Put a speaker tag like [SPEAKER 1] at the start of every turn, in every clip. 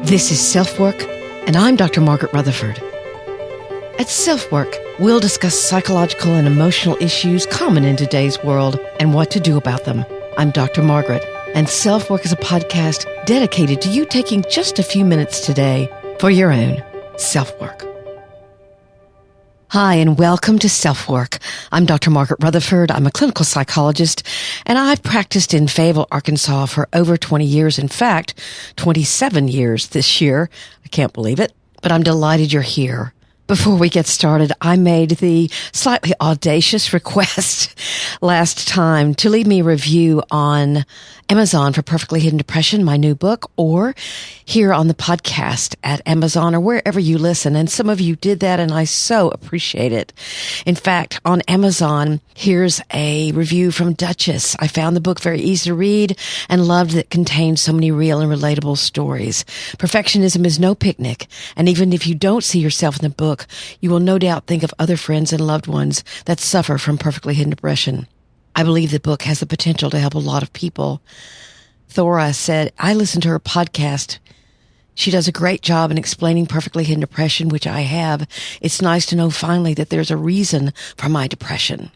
[SPEAKER 1] This is SelfWork, and I'm Dr. Margaret Rutherford. At SelfWork, we'll discuss psychological and emotional issues common in today's world and what to do about them. I'm Dr. Margaret, and SelfWork is a podcast dedicated to you taking just a few minutes today for your own self-work. Hi, and welcome to SelfWork. I'm Dr. Margaret Rutherford. I'm a clinical psychologist, and I've practiced in Fayetteville, Arkansas for over 20 years. In fact, 27 years this year. I can't believe it, but I'm delighted you're here. Before we get started, I made the slightly audacious request last time to leave me a review on Amazon for Perfectly Hidden Depression, my new book, or here on the podcast at Amazon or wherever you listen. And some of you did that, and I so appreciate it. In fact, on Amazon, here's a review from Duchess. I found the book very easy to read and loved that it contained so many real and relatable stories. Perfectionism is no picnic, and even if you don't see yourself in the book, you will no doubt think of other friends and loved ones that suffer from perfectly hidden depression. I believe the book has the potential to help a lot of people. Thora said, I listen to her podcast. She does a great job in explaining perfectly hidden depression, which I have. It's nice to know finally that there's a reason for my depression.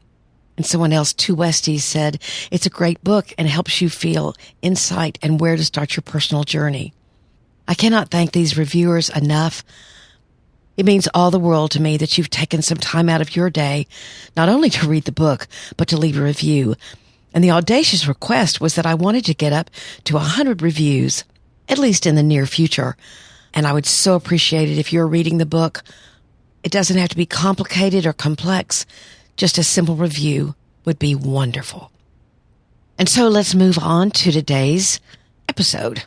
[SPEAKER 1] And someone else, Two Westies, said, it's a great book and helps you feel insight and where to start your personal journey. I cannot thank these reviewers enough. It means all the world to me that you've taken some time out of your day, not only to read the book, but to leave a review. And the audacious request was that I wanted to get up to 100 reviews, at least in the near future. And I would so appreciate it if you're reading the book. It doesn't have to be complicated or complex. Just a simple review would be wonderful. And so let's move on to today's episode.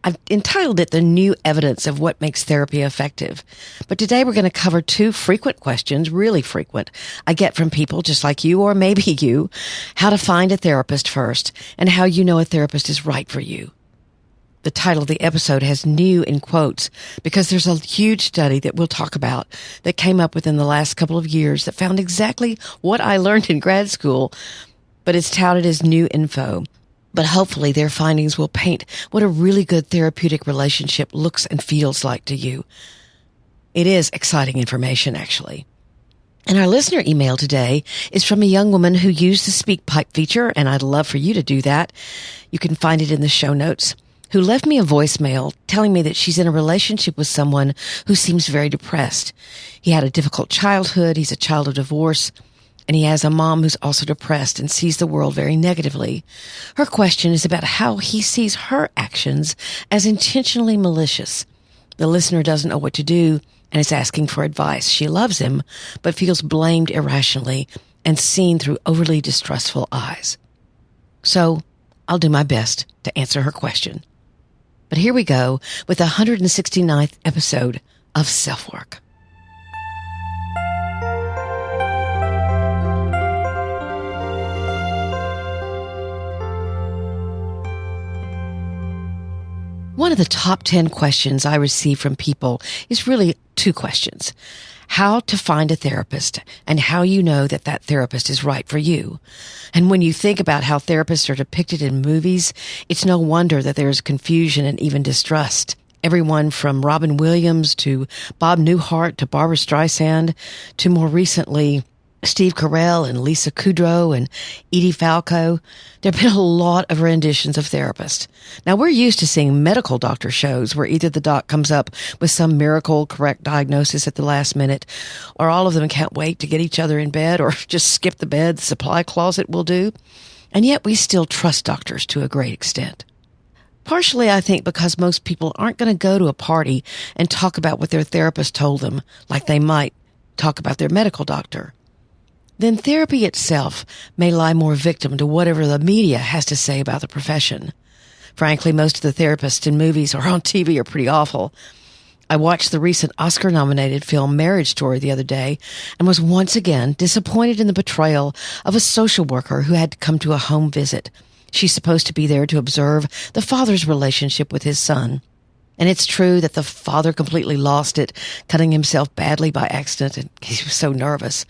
[SPEAKER 1] I've entitled it The New Evidence of What Makes Therapy Effective. But today we're going to cover two frequent questions, really frequent, I get from people just like you or maybe you, how to find a therapist first and how you know a therapist is right for you. The title of the episode has new in quotes because there's a huge study that we'll talk about that came up within the last couple of years that found exactly what I learned in grad school, but it's touted as new info. But hopefully their findings will paint what a really good therapeutic relationship looks and feels like to you. It is exciting information, actually. And our listener email today is from a young woman who used the SpeakPipe feature, and I'd love for you to do that. You can find it in the show notes, who left me a voicemail telling me that she's in a relationship with someone who seems very depressed. He had a difficult childhood, he's a child of divorce, and he has a mom who's also depressed and sees the world very negatively. Her question is about how he sees her actions as intentionally malicious. The listener doesn't know what to do and is asking for advice. She loves him, but feels blamed irrationally and seen through overly distrustful eyes. So I'll do my best to answer her question. But here we go with the 169th episode of SelfWork. One of the top 10 questions I receive from people is really two questions. How to find a therapist and how you know that that therapist is right for you. And when you think about how therapists are depicted in movies, it's no wonder that there is confusion and even distrust. Everyone from Robin Williams to Bob Newhart to Barbara Streisand to more recently Steve Carell and Lisa Kudrow and Edie Falco. There have been a lot of renditions of therapists. Now, we're used to seeing medical doctor shows where either the doc comes up with some miracle correct diagnosis at the last minute, or all of them can't wait to get each other in bed, or just skip the bed, the supply closet will do. And yet we still trust doctors to a great extent. Partially, I think, because most people aren't going to go to a party and talk about what their therapist told them, like they might talk about their medical doctor. Then therapy itself may lie more victim to whatever the media has to say about the profession. Frankly, most of the therapists in movies or on TV are pretty awful. I watched the recent Oscar-nominated film Marriage Story the other day and was once again disappointed in the portrayal of a social worker who had to come to a home visit. She's supposed to be there to observe the father's relationship with his son. And it's true that the father completely lost it, cutting himself badly by accident, and he was so nervous.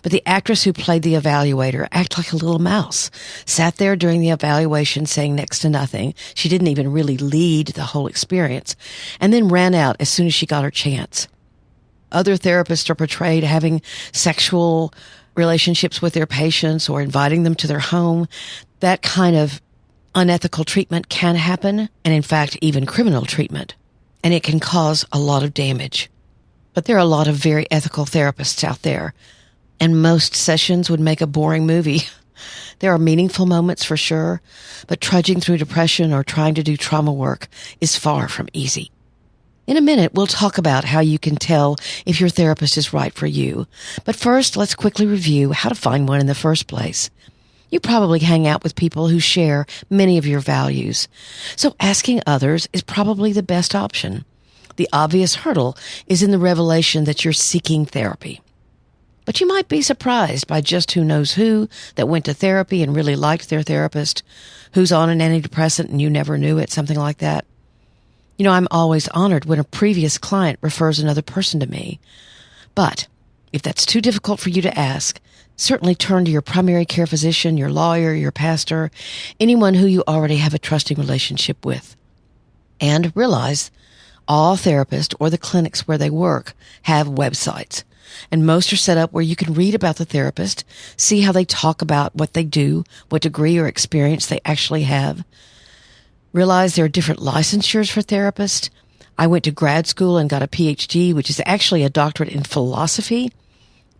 [SPEAKER 1] But the actress who played the evaluator acted like a little mouse, sat there during the evaluation saying next to nothing. She didn't even really lead the whole experience, and then ran out as soon as she got her chance. Other therapists are portrayed having sexual relationships with their patients or inviting them to their home. That kind of unethical treatment can happen, and in fact, even criminal treatment, and it can cause a lot of damage. But there are a lot of very ethical therapists out there, and most sessions would make a boring movie. There are meaningful moments for sure, but trudging through depression or trying to do trauma work is far from easy. In a minute, we'll talk about how you can tell if your therapist is right for you. But first, let's quickly review how to find one in the first place. You probably hang out with people who share many of your values, so asking others is probably the best option. The obvious hurdle is in the revelation that you're seeking therapy. But you might be surprised by just who knows who that went to therapy and really liked their therapist, who's on an antidepressant and you never knew it, something like that. You know, I'm always honored when a previous client refers another person to me. But if that's too difficult for you to ask, certainly turn to your primary care physician, your lawyer, your pastor, anyone who you already have a trusting relationship with. And realize all therapists or the clinics where they work have websites, and most are set up where you can read about the therapist, see how they talk about what they do, what degree or experience they actually have. Realize there are different licensures for therapists. I went to grad school and got a PhD, which is actually a doctorate in philosophy,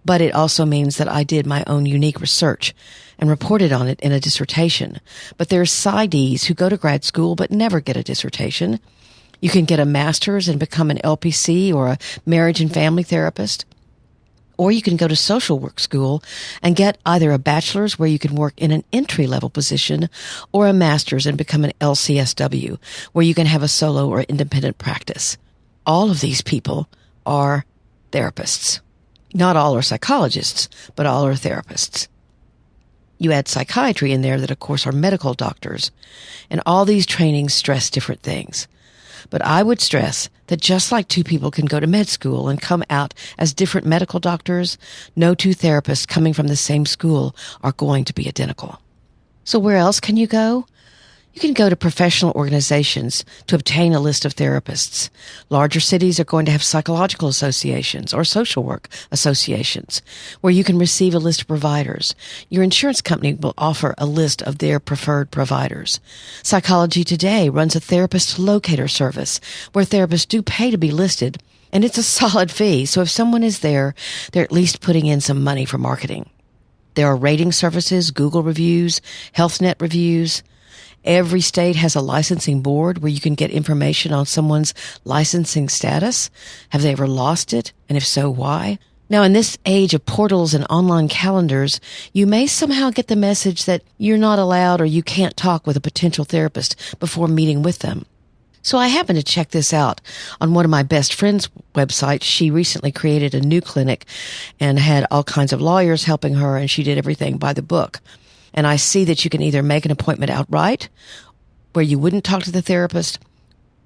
[SPEAKER 1] but it also means that I did my own unique research and reported on it in a dissertation. But there's PsyDs who go to grad school but never get a dissertation. You can get a master's and become an LPC or a marriage and family therapist. Or you can go to social work school and get either a bachelor's where you can work in an entry-level position or a master's and become an LCSW where you can have a solo or independent practice. All of these people are therapists. Not all are psychologists, but all are therapists. You add psychiatry in there that, of course, are medical doctors, and all these trainings stress different things. But I would stress that just like two people can go to med school and come out as different medical doctors, no two therapists coming from the same school are going to be identical. So where else can you go? You can go to professional organizations to obtain a list of therapists. Larger cities are going to have psychological associations or social work associations where you can receive a list of providers. Your insurance company will offer a list of their preferred providers. Psychology Today runs a therapist locator service where therapists do pay to be listed, and it's a solid fee. So if someone is there, they're at least putting in some money for marketing. There are rating services, Google reviews, HealthNet reviews. Every state has a licensing board where you can get information on someone's licensing status. Have they ever lost it? And if so, why? Now, in this age of portals and online calendars, you may somehow get the message that you're not allowed or you can't talk with a potential therapist before meeting with them. So I happened to check this out on one of my best friend's websites. She recently created a new clinic and had all kinds of lawyers helping her, and she did everything by the book. And I see that you can either make an appointment outright, where you wouldn't talk to the therapist,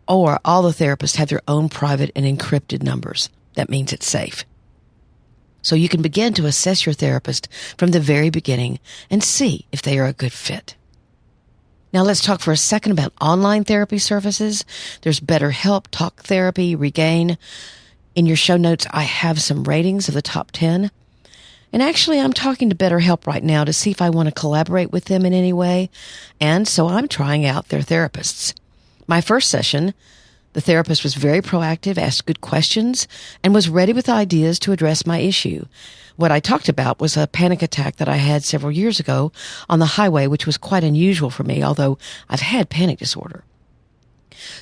[SPEAKER 1] or all the therapists have their own private and encrypted numbers. That means it's safe. So you can begin to assess your therapist from the very beginning and see if they are a good fit. Now let's talk for a second about online therapy services. There's BetterHelp, Talk Therapy, Regain. In your show notes, I have some ratings of the top 10. And actually, I'm talking to BetterHelp right now to see if I want to collaborate with them in any way. And so I'm trying out their therapists. My first session, the therapist was very proactive, asked good questions, and was ready with ideas to address my issue. What I talked about was a panic attack that I had several years ago on the highway, which was quite unusual for me, although I've had panic disorder.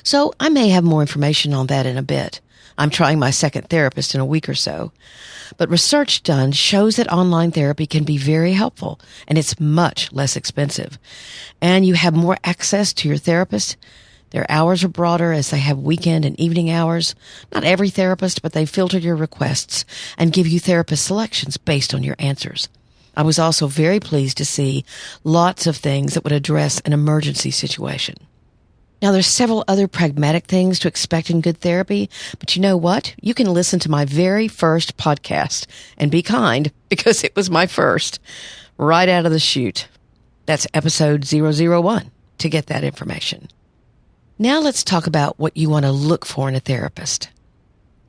[SPEAKER 1] So I may have more information on that in a bit. I'm trying my second therapist in a week or so. But research done shows that online therapy can be very helpful, and it's much less expensive. And you have more access to your therapist. Their hours are broader as they have weekend and evening hours. Not every therapist, but they filter your requests and give you therapist selections based on your answers. I was also very pleased to see lots of things that would address an emergency situation. Now, there's several other pragmatic things to expect in good therapy, but you know what? You can listen to my very first podcast and be kind because it was my first right out of the chute. That's episode 001 to get that information. Now let's talk about what you want to look for in a therapist.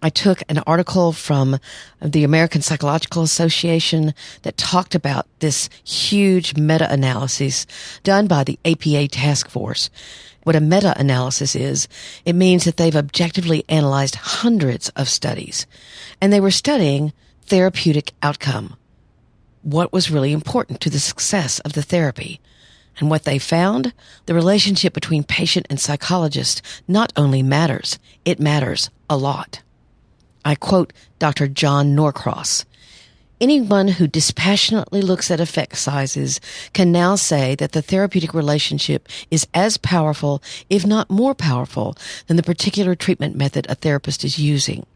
[SPEAKER 1] I took an article from the American Psychological Association that talked about this huge meta-analysis done by the APA task force. What a meta-analysis is, it means that they've objectively analyzed hundreds of studies, and they were studying therapeutic outcome. What was really important to the success of the therapy? And what they found, the relationship between patient and psychologist not only matters, it matters a lot. I quote Dr. John Norcross. Anyone who dispassionately looks at effect sizes can now say that the therapeutic relationship is as powerful, if not more powerful, than the particular treatment method a therapist is using.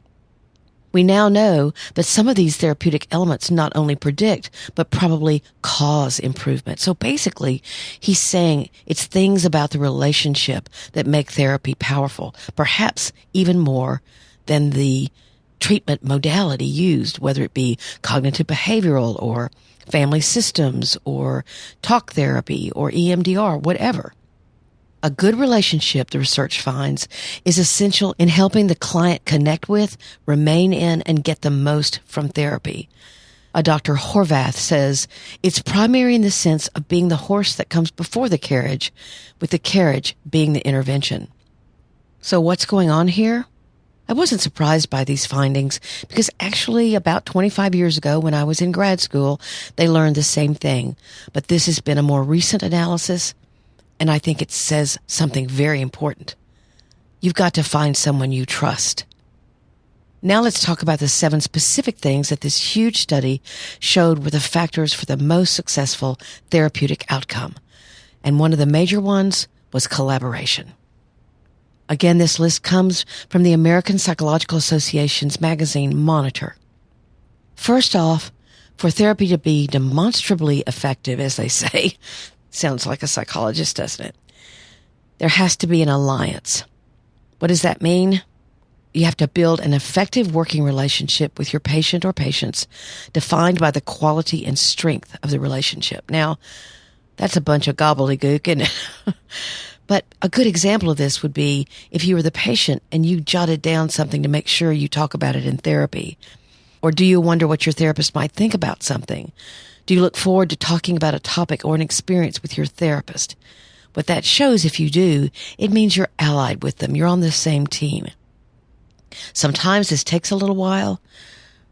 [SPEAKER 1] We now know that some of these therapeutic elements not only predict, but probably cause improvement. So basically, he's saying it's things about the relationship that make therapy powerful, perhaps even more than the treatment modality used, whether it be cognitive behavioral or family systems or talk therapy or EMDR, whatever. A good relationship, the research finds, is essential in helping the client connect with, remain in, and get the most from therapy. Dr. Horvath says, it's primary in the sense of being the horse that comes before the carriage, with the carriage being the intervention. So what's going on here? I wasn't surprised by these findings because actually about 25 years ago when I was in grad school, they learned the same thing. But this has been a more recent analysis, and I think it says something very important. You've got to find someone you trust. Now let's talk about the 7 specific things that this huge study showed were the factors for the most successful therapeutic outcome. And one of the major ones was collaboration. Again, this list comes from the American Psychological Association's magazine, Monitor. First off, for therapy to be demonstrably effective, as they say, sounds like a psychologist, doesn't it? There has to be an alliance. What does that mean? You have to build an effective working relationship with your patient or patients defined by the quality and strength of the relationship. Now, that's a bunch of gobbledygook, isn't it? But a good example of this would be if you were the patient and you jotted down something to make sure you talk about it in therapy. Or do you wonder what your therapist might think about something? Do you look forward to talking about a topic or an experience with your therapist? What that shows, if you do, it means you're allied with them. You're on the same team. Sometimes this takes a little while.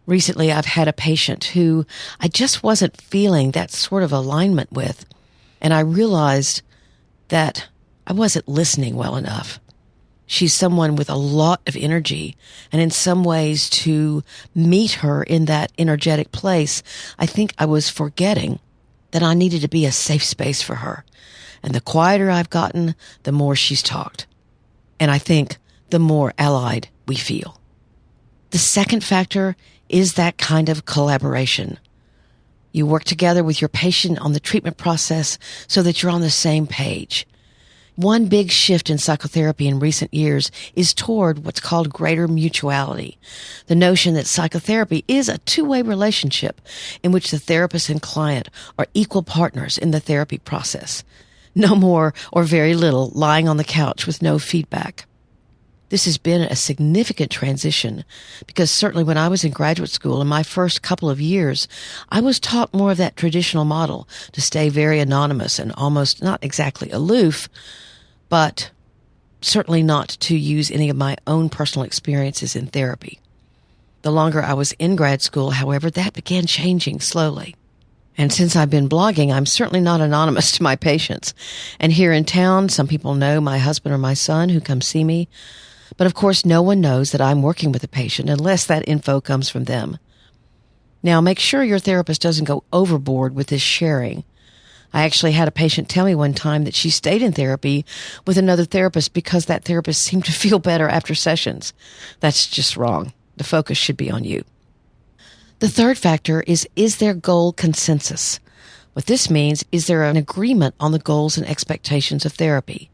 [SPEAKER 1] Recently, I've had a patient who I just wasn't feeling that sort of alignment with, and I realized that I wasn't listening well enough. She's someone with a lot of energy, and in some ways to meet her in that energetic place, I think I was forgetting that I needed to be a safe space for her. And the quieter I've gotten, the more she's talked. And I think the more allied we feel. The second factor is that kind of collaboration. You work together with your patient on the treatment process so that you're on the same page. One big shift in psychotherapy in recent years is toward what's called greater mutuality. The notion that psychotherapy is a two-way relationship in which the therapist and client are equal partners in the therapy process. No more or very little lying on the couch with no feedback. This has been a significant transition because certainly when I was in graduate school in my first couple of years, I was taught more of that traditional model to stay very anonymous and almost not exactly aloof, but certainly not to use any of my own personal experiences in therapy. The longer I was in grad school, however, that began changing slowly. And since I've been blogging, I'm certainly not anonymous to my patients. And here in town, some people know my husband or my son who come see me. But of course, no one knows that I'm working with a patient unless that info comes from them. Now, make sure your therapist doesn't go overboard with this sharing. I actually had a patient tell me one time that she stayed in therapy with another therapist because that therapist seemed to feel better after sessions. That's just wrong. The focus should be on you. The third factor is there goal consensus? What this means is there an agreement on the goals and expectations of therapy?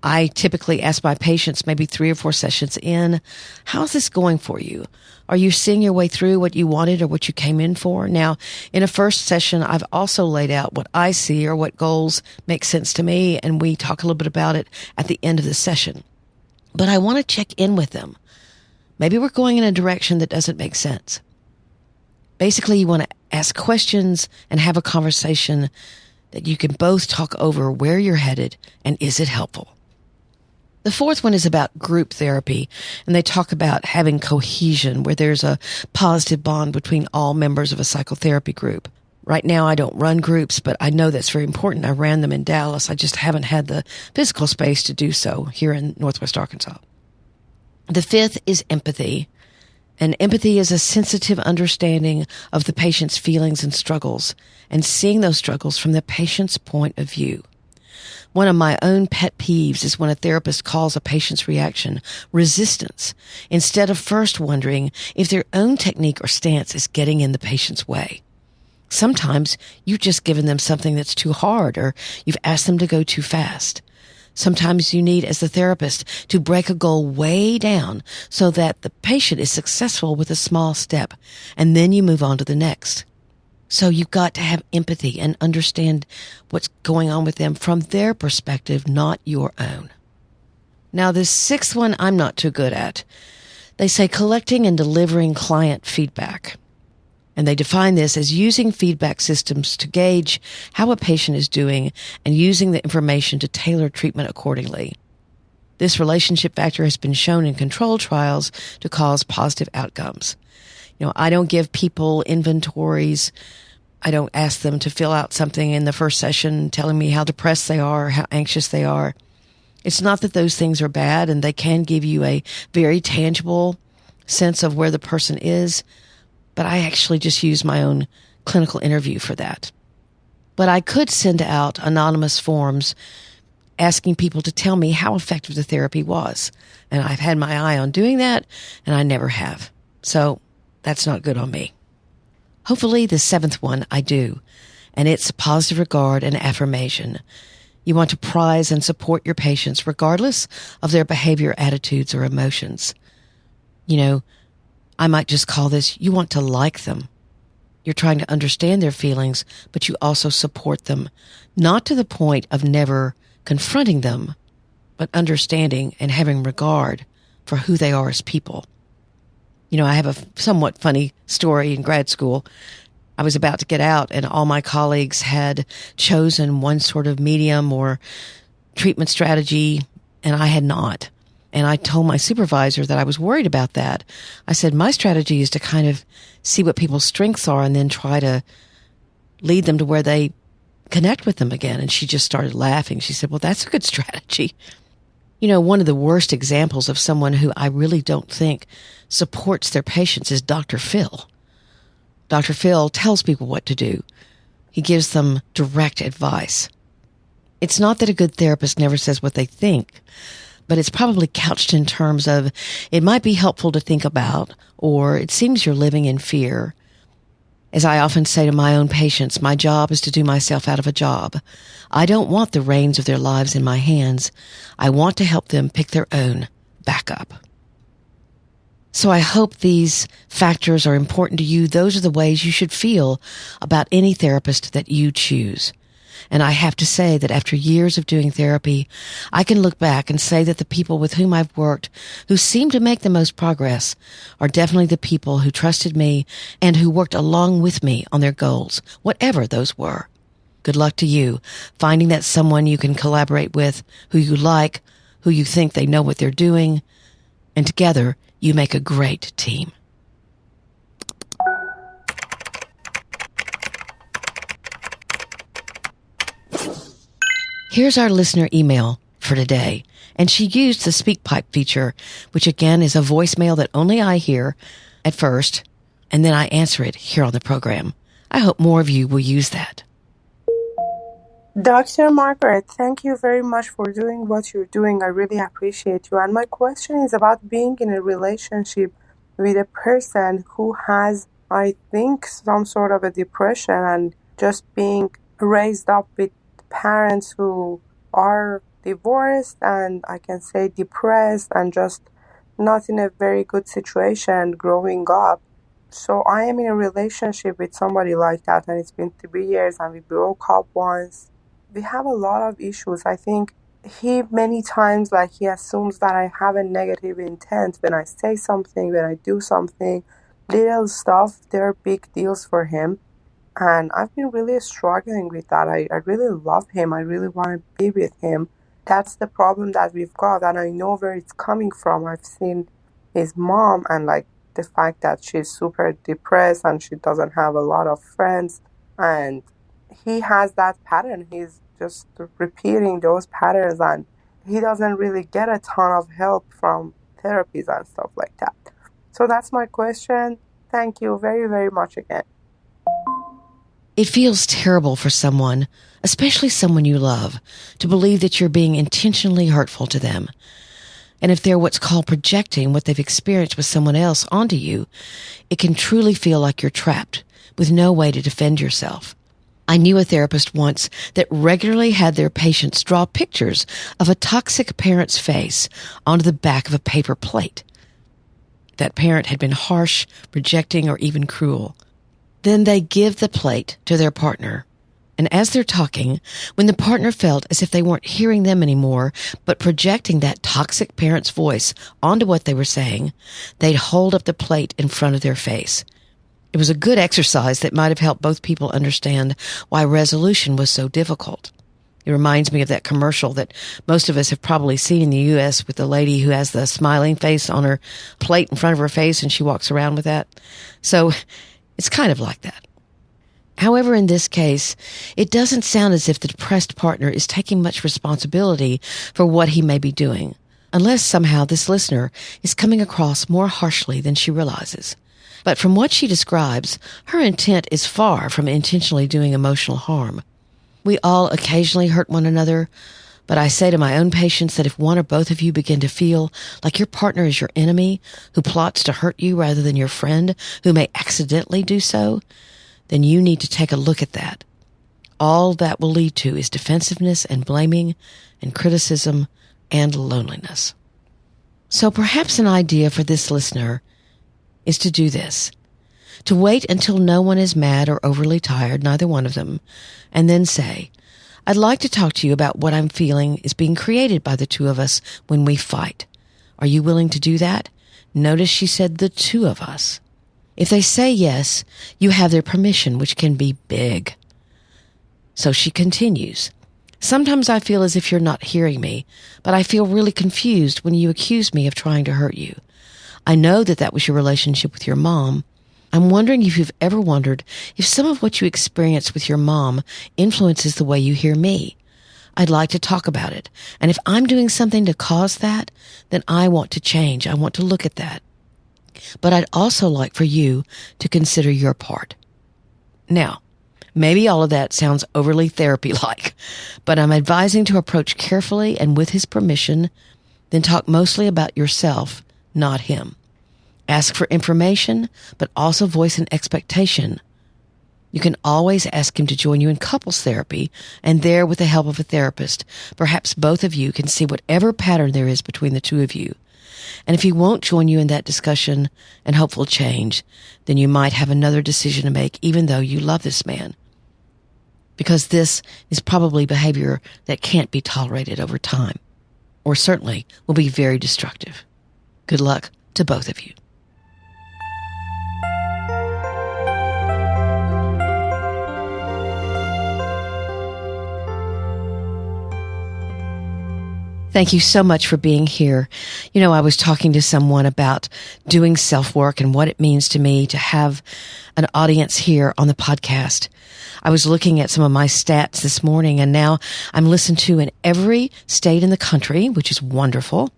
[SPEAKER 1] I typically ask my patients maybe 3 or 4 sessions in, how's this going for you? Are you seeing your way through what you wanted or what you came in for? Now, in a first session, I've also laid out what I see or what goals make sense to me, and we talk a little bit about it at the end of the session. But I want to check in with them. Maybe we're going in a direction that doesn't make sense. Basically, you want to ask questions and have a conversation that you can both talk over where you're headed and is it helpful. The fourth one is about group therapy, and they talk about having cohesion, where there's a positive bond between all members of a psychotherapy group. Right now, I don't run groups, but I know that's very important. I ran them in Dallas. I just haven't had the physical space to do so here in Northwest Arkansas. The fifth is empathy. And empathy is a sensitive understanding of the patient's feelings and struggles, and seeing those struggles from the patient's point of view. One of my own pet peeves is when a therapist calls a patient's reaction resistance, instead of first wondering if their own technique or stance is getting in the patient's way. Sometimes you've just given them something that's too hard, or you've asked them to go too fast. Sometimes you need, as the therapist, to break a goal way down so that the patient is successful with a small step, and then you move on to the next. So you've got to have empathy and understand what's going on with them from their perspective, not your own. Now, this sixth one I'm not too good at. They say collecting and delivering client feedback. And they define this as using feedback systems to gauge how a patient is doing and using the information to tailor treatment accordingly. This relationship factor has been shown in controlled trials to cause positive outcomes. I don't give people inventories. I don't ask them to fill out something in the first session telling me how depressed they are, or how anxious they are. It's not that those things are bad, and they can give you a very tangible sense of where the person is, but I actually just use my own clinical interview for that. But I could send out anonymous forms asking people to tell me how effective the therapy was. And I've had my eye on doing that, and I never have. So that's not good on me. Hopefully the seventh one I do, and it's positive regard and affirmation. You want to prize and support your patients regardless of their behavior, attitudes, or emotions. I might just call this, you want to like them. You're trying to understand their feelings, but you also support them, not to the point of never confronting them, but understanding and having regard for who they are as people. I have a somewhat funny story in grad school. I was about to get out, and all my colleagues had chosen one sort of medium or treatment strategy, and I had not. And I told my supervisor that I was worried about that. I said, my strategy is to kind of see what people's strengths are and then try to lead them to where they connect with them again. And she just started laughing. She said, well, that's a good strategy. One of the worst examples of someone who I really don't think supports their patients is Dr. Phil. Dr. Phil tells people what to do. He gives them direct advice. It's not that a good therapist never says what they think, but it's probably couched in terms of, it might be helpful to think about, or it seems you're living in fear. As I often say to my own patients, my job is to do myself out of a job. I don't want the reins of their lives in my hands. I want to help them pick their own back up. So I hope these factors are important to you. Those are the ways you should feel about any therapist that you choose. And I have to say that after years of doing therapy, I can look back and say that the people with whom I've worked who seem to make the most progress are definitely the people who trusted me and who worked along with me on their goals, whatever those were. Good luck to you, finding that someone you can collaborate with, who you like, who you think they know what they're doing, and together you make a great team. Here's our listener email for today, and she used the SpeakPipe feature, which again is a voicemail that only I hear at first, and then I answer it here on the program. I hope more of you will use that.
[SPEAKER 2] Dr. Margaret, thank you very much for doing what you're doing. I really appreciate you. And my question is about being in a relationship with a person who has, I think, some sort of a depression, and just being raised up with parents who are divorced and I can say depressed and just not in a very good situation growing up. So I am in a relationship with somebody like that, and it's been 3 years and we broke up once. We have a lot of issues. I think he many times he assumes that I have a negative intent when I say something, when I do something. Little stuff, they're big deals for him. And I've been really struggling with that. I really love him. I really want to be with him. That's the problem that we've got, and I know where it's coming from. I've seen his mom and the fact that she's super depressed and she doesn't have a lot of friends. And he has that pattern. He's just repeating those patterns, and he doesn't really get a ton of help from therapies and stuff like that. So that's my question. Thank you very, very much again.
[SPEAKER 1] It feels terrible for someone, especially someone you love, to believe that you're being intentionally hurtful to them. And if they're what's called projecting what they've experienced with someone else onto you, it can truly feel like you're trapped with no way to defend yourself. I knew a therapist once that regularly had their patients draw pictures of a toxic parent's face onto the back of a paper plate. That parent had been harsh, rejecting, or even cruel. Then they give the plate to their partner. And as they're talking, when the partner felt as if they weren't hearing them anymore, but projecting that toxic parent's voice onto what they were saying, they'd hold up the plate in front of their face. It was a good exercise that might have helped both people understand why resolution was so difficult. It reminds me of that commercial that most of us have probably seen in the U.S. with the lady who has the smiling face on her plate in front of her face and she walks around with that. So it's kind of like that. However, in this case, it doesn't sound as if the depressed partner is taking much responsibility for what he may be doing, unless somehow this listener is coming across more harshly than she realizes. But from what she describes, her intent is far from intentionally doing emotional harm. We all occasionally hurt one another, but I say to my own patients that if one or both of you begin to feel like your partner is your enemy, who plots to hurt you rather than your friend, who may accidentally do so, then you need to take a look at that. All that will lead to is defensiveness and blaming and criticism and loneliness. So perhaps an idea for this listener is to do this. To wait until no one is mad or overly tired, neither one of them, and then say, I'd like to talk to you about what I'm feeling is being created by the two of us when we fight. Are you willing to do that? Notice she said the two of us. If they say yes, you have their permission, which can be big. So she continues. Sometimes I feel as if you're not hearing me, but I feel really confused when you accuse me of trying to hurt you. I know that was your relationship with your mom. I'm wondering if you've ever wondered if some of what you experience with your mom influences the way you hear me. I'd like to talk about it. And if I'm doing something to cause that, then I want to change. I want to look at that. But I'd also like for you to consider your part. Now, maybe all of that sounds overly therapy-like, but I'm advising to approach carefully and with his permission, then talk mostly about yourself, not him. Ask for information, but also voice an expectation. You can always ask him to join you in couples therapy, and there, with the help of a therapist, perhaps both of you can see whatever pattern there is between the two of you. And if he won't join you in that discussion and hopeful change, then you might have another decision to make, even though you love this man. Because this is probably behavior that can't be tolerated over time, or certainly will be very destructive. Good luck to both of you. Thank you so much for being here. You know, I was talking to someone about doing self-work and what it means to me to have an audience here on the podcast. I was looking at some of my stats this morning, and now I'm listened to in every state in the country, which is wonderful.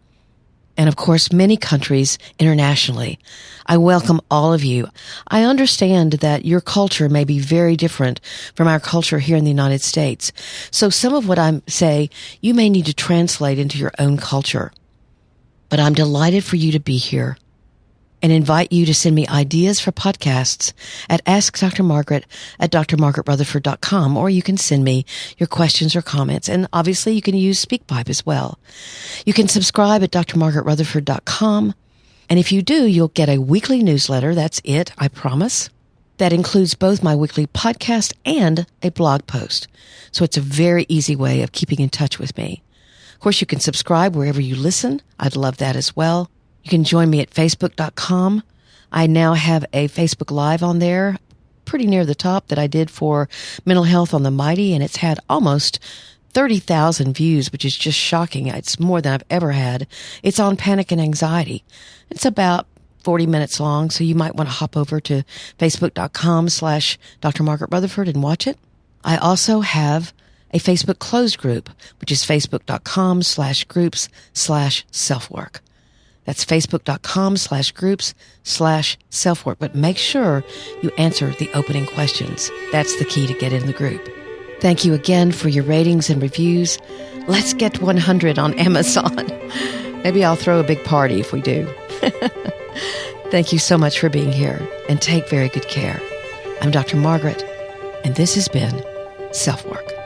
[SPEAKER 1] And of course, many countries internationally. I welcome all of you. I understand that your culture may be very different from our culture here in the United States. So some of what I say, you may need to translate into your own culture. But I'm delighted for you to be here. and invite you to send me ideas for podcasts at AskDrMargaret at drmargaretrutherford.com, or you can send me your questions or comments. And obviously you can use SpeakPipe as well. You can subscribe at drmargaretrutherford.com. And if you do, you'll get a weekly newsletter. That's it, I promise. That includes both my weekly podcast and a blog post. So it's a very easy way of keeping in touch with me. Of course, you can subscribe wherever you listen. I'd love that as well. You can join me at facebook.com. I now have a Facebook Live on there, pretty near the top, that I did for Mental Health on the Mighty, and it's had almost 30,000 views, which is just shocking. It's more than I've ever had. It's on panic and anxiety. It's about 40 minutes long, so you might want to hop over to facebook.com/Dr. Margaret Rutherford and watch it. I also have a Facebook closed group, which is facebook.com/groups/selfwork. That's facebook.com/groups/selfwork. But make sure you answer the opening questions. That's the key to get in the group. Thank you again for your ratings and reviews. Let's get 100 on Amazon. Maybe I'll throw a big party if we do. Thank you so much for being here, and take very good care. I'm Dr. Margaret, and this has been SelfWork.